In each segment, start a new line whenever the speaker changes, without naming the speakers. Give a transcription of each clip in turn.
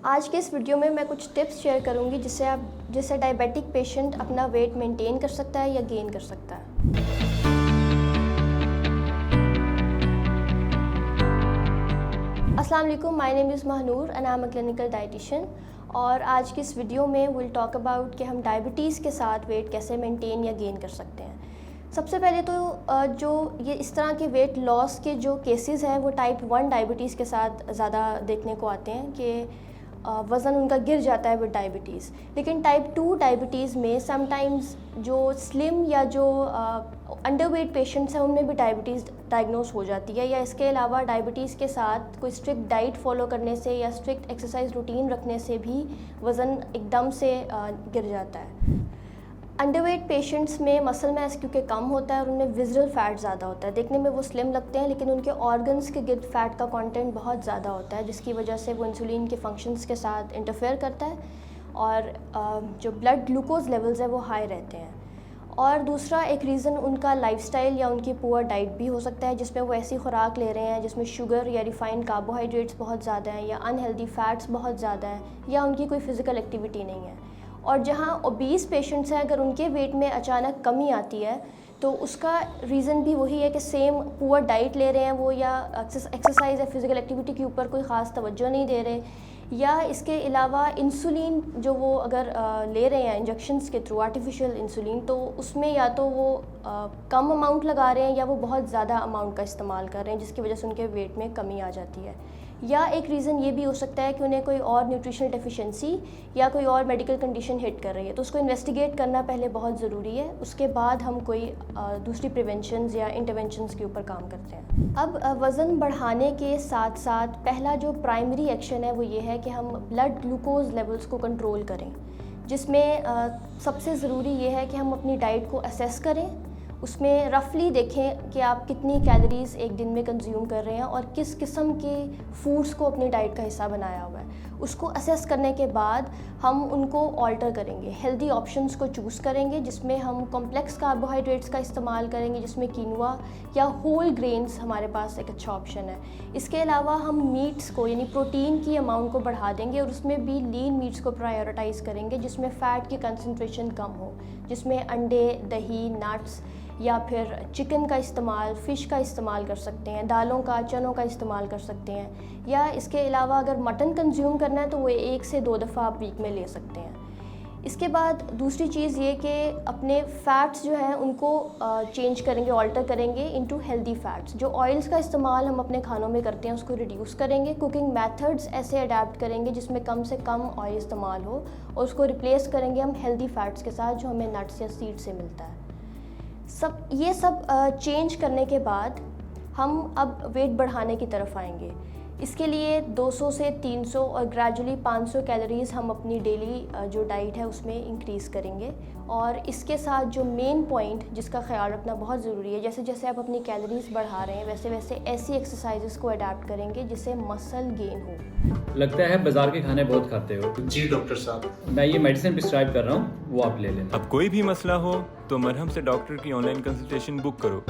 आज के इस वीडियो में मैं कुछ टिप्स शेयर करूंगी जिससे डायबिटिक पेशेंट अपना वेट मेंटेन कर सकता है या गेन कर सकता है। अस्सलाम वालेकुम, my name is Mahnoor and I am a clinical dietitian. और आज की इस वीडियो में विल टॉक अबाउट कि हम डायबिटीज़ के साथ वेट कैसे मेंटेन या गेन कर सकते हैं। सबसे पहले तो जो ये इस तरह के वेट लॉस के जो केसेस हैं वो टाइप 1 डायबिटीज़ के साथ ज़्यादा देखने को आते हैं कि वज़न उनका गिर जाता है विद डायबिटीज़। लेकिन टाइप 2 डायबिटीज़ में समटाइम्स जो स्लिम या जो अंडरवेट पेशेंट्स हैं उनमें भी डायबिटीज़ डायग्नोस हो जाती है, या इसके अलावा डायबिटीज़ के साथ कोई स्ट्रिक्ट डाइट फॉलो करने से या स्ट्रिक्ट एक्सरसाइज रूटीन रखने से भी वज़न एकदम से गिर जाता है। अंडरवेट पेशेंट्स में मसल मास क्योंकि कम होता है और उनमें विज़रल फैट ज़्यादा होता है, देखने में वो स्लिम लगते हैं लेकिन उनके ऑर्गन्स के गिर्द फैट का कंटेंट बहुत ज़्यादा होता है, जिसकी वजह से वो इंसुलिन के फंक्शंस के साथ इंटरफेयर करता है और जो ब्लड ग्लूकोज लेवल्स है वो हाई रहते हैं। और दूसरा एक रीज़न उनका लाइफस्टाइल या उनकी पुअर डाइट भी हो सकता है, जिसमें वो ऐसी खुराक ले रहे हैं जिसमें शुगर या रिफाइंड कार्बोहाइड्रेट्स बहुत ज़्यादा हैं या अनहेल्दी फैट्स बहुत ज़्यादा हैं या उनकी कोई फ़िज़िकल एक्टिविटी नहीं है। और जहाँ ओबीस पेशेंट्स हैं, अगर उनके वेट में अचानक कमी आती है तो उसका रीज़न भी वही है कि सेम पुअर डाइट ले रहे हैं वो, या एक्सरसाइज या फिज़िकल एक्टिविटी के ऊपर कोई ख़ास तवज्जो नहीं दे रहे, या इसके अलावा इंसुलिन जो वो अगर ले रहे हैं इंजेक्शंस के थ्रू आर्टिफिशियल इंसुलिन, तो उसमें या तो वो कम अमाउंट लगा रहे हैं या वो बहुत ज़्यादा अमाउंट का इस्तेमाल कर रहे हैं, जिसकी वजह से उनके वेट में कमी आ जाती है। या एक रीज़न ये भी हो सकता है कि उन्हें कोई और न्यूट्रिशनल डेफिशिएंसी या कोई और मेडिकल कंडीशन हिट कर रही है, तो उसको इन्वेस्टिगेट करना पहले बहुत ज़रूरी है, उसके बाद हम कोई दूसरी प्रिवेंशंस या इंटरवेंशंस के ऊपर काम करते हैं। अब वज़न बढ़ाने के साथ साथ पहला जो प्राइमरी एक्शन है वो ये है कि हम ब्लड ग्लूकोज लेवल्स को कंट्रोल करें, जिसमें सबसे ज़रूरी ये है कि हम अपनी डाइट को असेस करें, उसमें रफली देखें कि आप कितनी कैलोरीज़ एक दिन में कंज्यूम कर रहे हैं और किस किस्म के फूड्स को अपनी डाइट का हिस्सा बनाया हुआ है। उसको असेस करने के बाद हम उनको ऑल्टर करेंगे, हेल्दी ऑप्शंस को चूज़ करेंगे, जिसमें हम कॉम्प्लेक्स कार्बोहाइड्रेट्स का इस्तेमाल करेंगे, जिसमें कीनोआ या होल ग्रेन्स हमारे पास एक अच्छा ऑप्शन है। इसके अलावा हम मीट्स को यानी प्रोटीन की अमाउंट को बढ़ा देंगे और उसमें भी लीन मीट्स को प्रायोरिटाइज़ करेंगे, जिसमें फ़ैट की कंसनट्रेशन कम हो, जिसमें अंडे, दही, नट्स या फिर चिकन का इस्तेमाल, फ़िश का इस्तेमाल कर सकते हैं, दालों का, चनों का इस्तेमाल कर सकते हैं, या इसके अलावा अगर मटन कंज्यूम करना है तो वो 1 से 2 दफ़ा आप वीक में ले सकते हैं। इसके बाद दूसरी चीज़ ये कि अपने फ़ैट्स जो हैं उनको चेंज करेंगे, ऑल्टर करेंगे इनटू हेल्दी फ़ैट्स। जो ऑयल्स का इस्तेमाल हम अपने खानों में करते हैं उसको रिड्यूस करेंगे, कुकिंग मेथड्स ऐसे अडेप्ट करेंगे जिसमें कम से कम ऑयल इस्तेमाल हो, और उसको रिप्लेस करेंगे हम हेल्दी फ़ैट्स के साथ जो हमें नट्स या सीड से मिलता है। ये सब चेंज करने के बाद हम अब वेट बढ़ाने की तरफ आएंगे। इसके लिए 200 से 300 और ग्रेजुअली 500 कैलोरीज़ हम अपनी डेली जो डाइट है उसमें इंक्रीज़ करेंगे। और इसके साथ जो मेन पॉइंट जिसका ख्याल रखना बहुत ज़रूरी है, जैसे जैसे आप अपनी कैलोरीज़ बढ़ा रहे हैं वैसे वैसे ऐसी एक्सरसाइजेस को अडेप्ट करेंगे जिससे मसल गेन हो।
लगता है बाजार के खाने बहुत खाते हो।
जी डॉक्टर साहब,
मैं ये मेडिसिन प्रिस्क्राइब कर रहा हूँ, वो आप ले लेना।
अब कोई भी मसला हो तो मरहम से डॉक्टर की ऑनलाइन कंसल्टेशन बुक करो,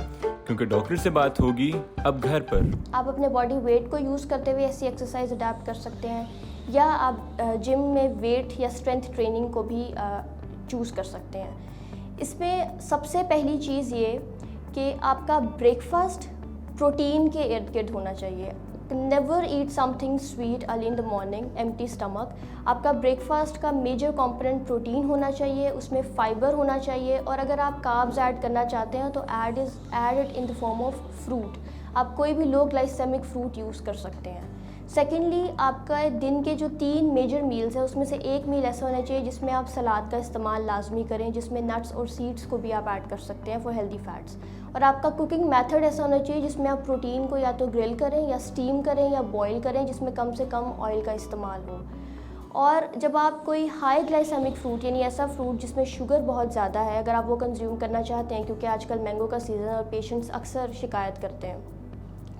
क्योंकि डॉक्टर से बात होगी अब घर पर।
आप अपने बॉडी वेट को यूज़ करते हुए ऐसी एक्सरसाइज अडेप्ट कर सकते हैं, या आप जिम में वेट या स्ट्रेंथ ट्रेनिंग को भी चूज़ कर सकते हैं। इसमें सबसे पहली चीज़ ये कि आपका ब्रेकफास्ट प्रोटीन के इर्द गिर्द होना चाहिए। Never eat something sweet early in the morning empty stomach. आपका ब्रेकफास्ट का मेजर कंपोनेंट प्रोटीन होना चाहिए, उसमें फाइबर होना चाहिए, और अगर आप कार्ब्स ऐड करना चाहते हैं तो add it in the form of fruit. आप कोई भी लो ग्लाइसेमिक फ्रूट यूज़ कर सकते हैं। सेकेंडली, आपका दिन के जो 3 मेजर मील्स हैं उसमें से एक मील ऐसा होना चाहिए जिसमें आप सलाद का इस्तेमाल लाजमी करें, जिसमें नट्स और सीड्स को भी आप ऐड कर सकते हैं फॉर हेल्दी फैट्स। और आपका कुकिंग मेथड ऐसा होना चाहिए जिसमें आप प्रोटीन को या तो ग्रिल करें या स्टीम करें या बॉईल करें, जिसमें कम से कम ऑयल का इस्तेमाल हो। और जब आप कोई हाई ग्लाइसेमिक फ्रूट यानी ऐसा फ्रूट जिसमें शुगर बहुत ज़्यादा है, अगर आप वो कंज्यूम करना चाहते हैं, क्योंकि आजकल मैंगो का सीज़न और पेशेंट्स अक्सर शिकायत करते हैं,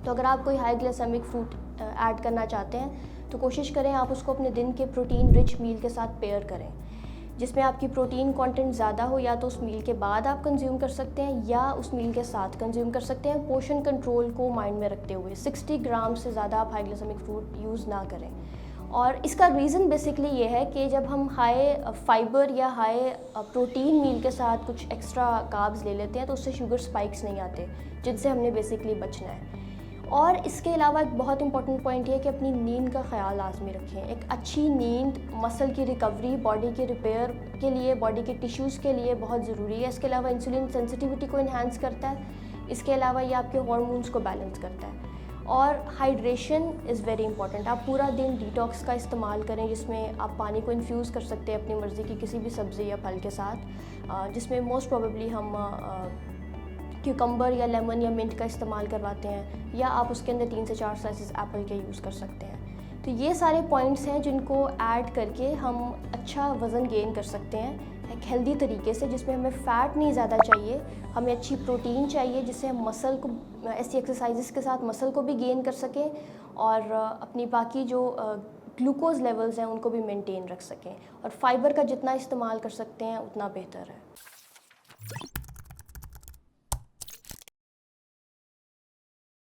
तो अगर आप कोई हाई ग्लाइसेमिक फ्रूट ऐड करना चाहते हैं तो कोशिश करें आप उसको अपने दिन के प्रोटीन रिच मील के साथ पेयर करें, जिसमें आपकी प्रोटीन कंटेंट ज़्यादा हो। या तो उस मील के बाद आप कंज्यूम कर सकते हैं या उस मील के साथ कंज्यूम कर सकते हैं, पोर्शन कंट्रोल को माइंड में रखते हुए। 60 ग्राम से ज़्यादा आप हाई ग्लाइसेमिक फ्रूट यूज़ ना करें। और इसका रीज़न बेसिकली ये है कि जब हम हाई फाइबर या हाई प्रोटीन मील के साथ कुछ एक्स्ट्रा कार्ब्स ले लेते हैं तो उससे शुगर स्पाइक्स नहीं आते, जिनसे हमने बेसिकली बचना है। और इसके अलावा एक बहुत इंपॉर्टेंट पॉइंट ये है कि अपनी नींद का ख्याल लाजमी रखें। एक अच्छी नींद मसल की रिकवरी, बॉडी के रिपेयर के लिए, बॉडी के टिश्यूज़ के लिए बहुत ज़रूरी है। इसके अलावा इंसुलिन सेंसिटिविटी को इन्हांस करता है। इसके अलावा ये आपके हार्मोन्स को बैलेंस करता है। और हाइड्रेशन इज़ वेरी इंपॉर्टेंट। आप पूरा दिन डिटॉक्स का इस्तेमाल करें, जिसमें आप पानी को इन्फ्यूज़ कर सकते हैं अपनी मर्ज़ी की किसी भी सब्ज़ी या फल के साथ, जिसमें मोस्ट प्रोबेबली हम क्यूकम्बर या लेमन या मिंट का इस्तेमाल करवाते हैं, या आप उसके अंदर 3 से 4 स्लाइसेस एप्पल के यूज़ कर सकते हैं। तो ये सारे पॉइंट्स हैं जिनको ऐड करके हम अच्छा वज़न गेन कर सकते हैं एक हेल्दी तरीके से, जिसमें हमें फ़ैट नहीं ज़्यादा चाहिए, हमें अच्छी प्रोटीन चाहिए, जिससे हम मसल को ऐसी एक्सरसाइजेस के साथ मसल को भी गेन कर सकें और अपनी बाकी जो ग्लूकोज़ लेवल्स हैं उनको भी मेंटेन रख सकें। और फाइबर का जितना इस्तेमाल कर सकते हैं उतना बेहतर है।